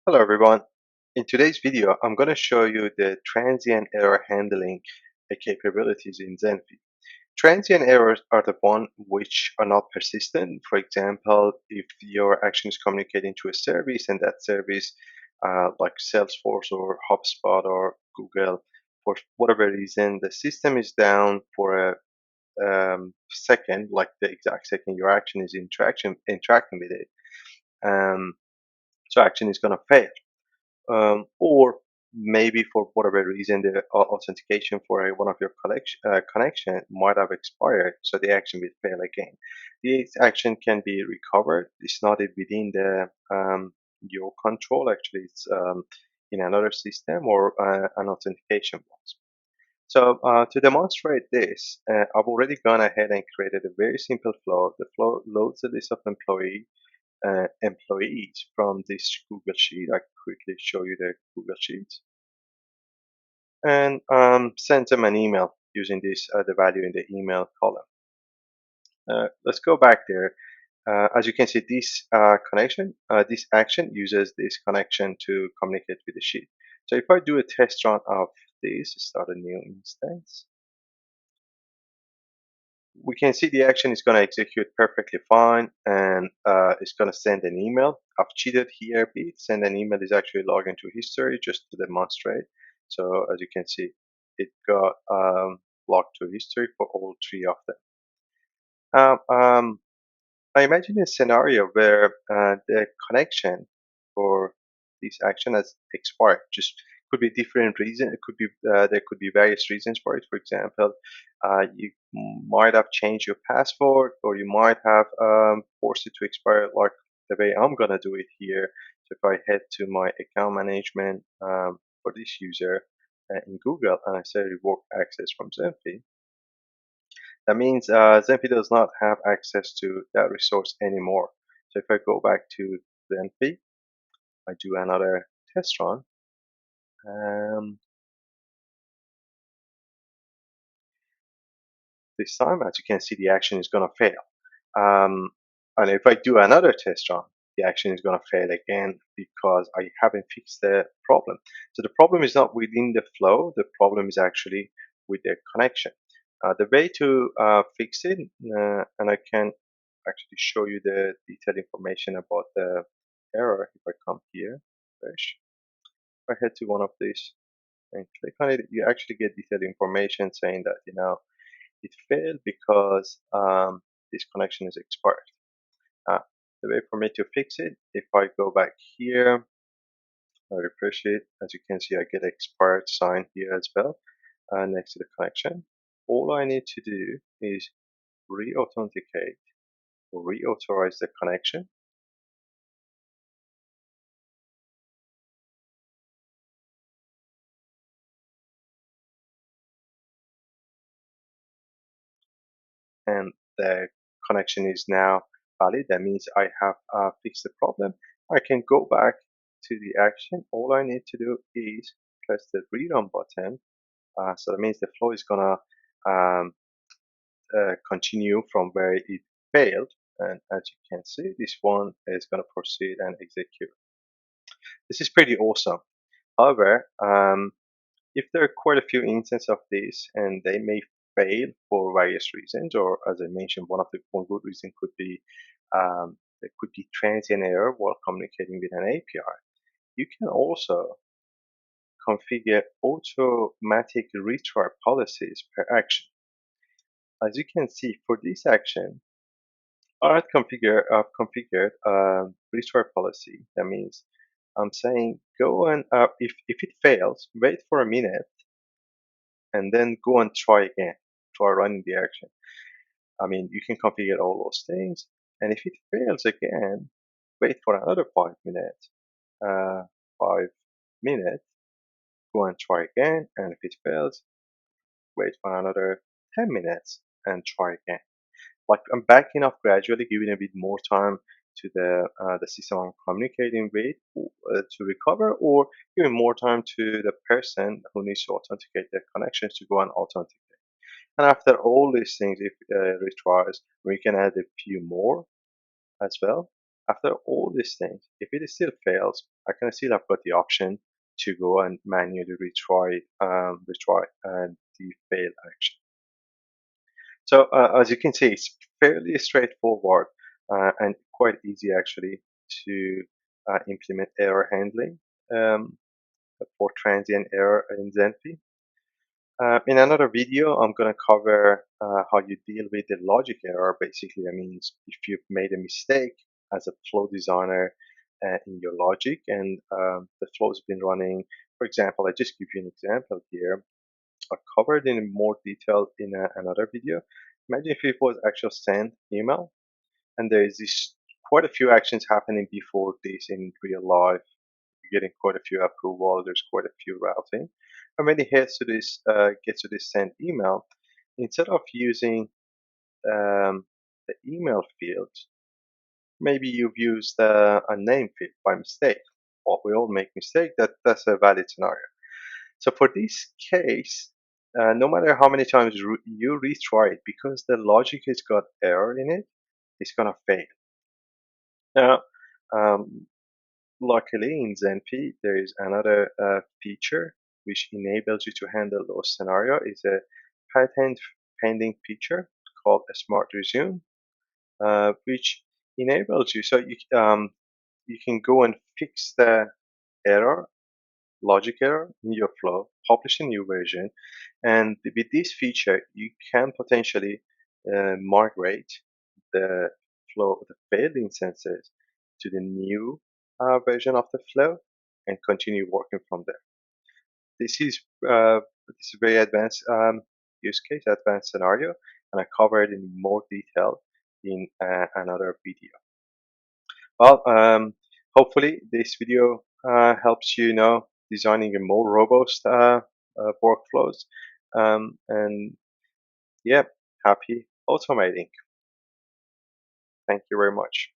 Hello everyone. In today's video, I'm going to show you the transient error handling capabilities in Zenphi. Transient errors are the one which are not persistent. For example, if your action is communicating to a service and that service, like Salesforce or HubSpot or Google, for whatever reason, the system is down for a second, like the exact second your action is interacting with it, um, so action is going to fail. Or maybe for whatever reason the authentication for one of your connection might have expired, so the action will fail again. This action can be recovered. It's not within the your control. Actually, it's in another system or an authentication box. So to demonstrate this, I've already gone ahead and created a very simple flow. The flow loads a list of employees from this Google Sheet. I quickly show you the Google Sheet and send them an email using this the value in the email column. Let's go back there. As you can see, this action uses this connection to communicate with the sheet. So if I do a test run of this, start a new instance, we can see the action is going to execute perfectly fine, and it's going to send an email. I've cheated here a bit. Send an email is actually log into history just to demonstrate. So as you can see, it got logged to history for all three of them. I imagine a scenario where the connection for this action has expired. Just could be different reason. It could be there could be various reasons for it. For example, you might have changed your password, or you might have forced it to expire, like the way I'm gonna do it here. So if I head to my account management for this user in Google and I say revoke access from Zenphi, that means Zenphi does not have access to that resource anymore. So if I go back to Zenphi, I do another test run. This time, as you can see, the action is going to fail. Um, and if I do another test run, the action is going to fail again because I haven't fixed the problem. So the problem is not within the flow. The problem is actually with the connection. The way to fix it, and I can actually show you the detailed information about the error. If I come here, fresh, if I head to one of these and click on it, you actually get detailed information saying that it failed because this connection is expired. Uh, the way for me to fix it, if I go back here, I refresh it. As you can see, I get expired sign here as well next to the connection. All I need to do is re-authenticate or re-authorize the connection. And the connection is now valid. That means I have fixed the problem. I can go back to the action. All I need to do is press the rerun button. So that means the flow is gonna continue from where it failed. And as you can see, this one is gonna proceed and execute. This is pretty awesome. However, if there are quite a few instances of this and they may fail for various reasons, or as I mentioned, one good reason could be there could be transient error while communicating with an API. You can also configure automatic retry policies per action. As you can see, for this action, I've configured a retry policy. That means I'm saying go and if it fails, wait for a minute and then go and try again. Try running the action. I mean, you can configure all those things, and if it fails again, wait for another 5 minutes. 5 minutes, go and try again, and if it fails, wait for another 10 minutes and try again. Like I'm backing up gradually, giving a bit more time to the system I'm communicating with to recover, or giving more time to the person who needs to authenticate their connections to go and authenticate. And after all these things, if retries, we can add a few more as well. After all these things, if it still fails, I can still have got the option to go and manually retry the fail action. So as you can see, it's fairly straightforward and quite easy actually to implement error handling um, for transient error in Zenphi. In another video, I'm going to cover how you deal with the logic error. Basically, that means if you've made a mistake as a flow designer in your logic and the flow's been running. For example, I just give you an example here. I covered in more detail in another video. Imagine if it was actual send email and there is this quite a few actions happening before this in real life. You're getting quite a few approval. There's quite a few routing. And when it gets to this send email, instead of using the email field, maybe you've used a name field by mistake. Well, we all make mistake. That's a valid scenario. So for this case, no matter how many times you retry it, because the logic has got error in it, it's gonna fail. Now, um, luckily in Zenphi, there is another feature which enables you to handle those scenarios. It's a patent pending feature called a smart resume, which enables you so you can go and fix the error, logic error in your flow, publish a new version, and with this feature, you can potentially migrate the flow, the failed instances to the new version of the flow and continue working from there. This is a very advanced use case, advanced scenario, and I covered in more detail in another video. Well, hopefully this video helps you know designing a more robust workflows. And yeah, happy automating. Thank you very much.